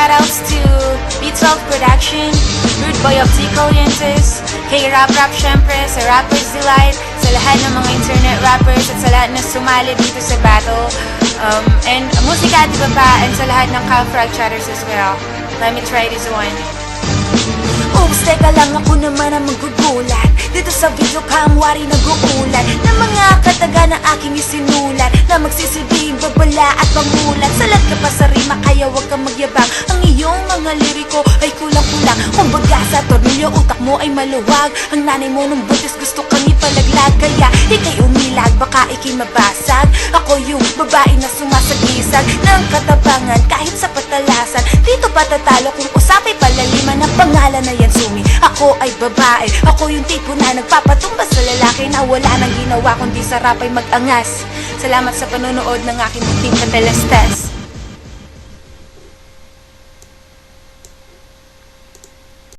shoutouts to Beat12 Production, Rude Boy of Tico Lientes, kay Rap syempre, sa Rappers Delight, sa lahat ng mga internet rappers at sa lahat na sumali dito sa battle. And musika di ba pa, and sa lahat ng Calfrag chatters as well. Let me try this one. Oops, teka lang, ako naman ang magugulat. Dito sa video kamwari nag-uulat ng mga kataga na aking isinulat, na magsisilbing babala at pangulat. Salat ka pa sa rima, kaya wag kang magyabang. Ang iyong mga liriko ay kulang-kulang. Kung baga sa tornilyo, utak mo ay maluwag. Ang nanay mo nung buntis gusto kang ipalaglag, kaya ikay umilag, baka ikay mabasag. Ako yung babae na sumasagisag ng katabangan kahit sa patalasan. Dito patatalo kung usapay palaliman. Ang pangalan na yan sumi, ako ay babae. Ako yung tipo na nagpapatumba sa lalaki na wala nang ginawa kundi sarap ay mag-angas. Salamat sa panonood ng aking munting katalastas.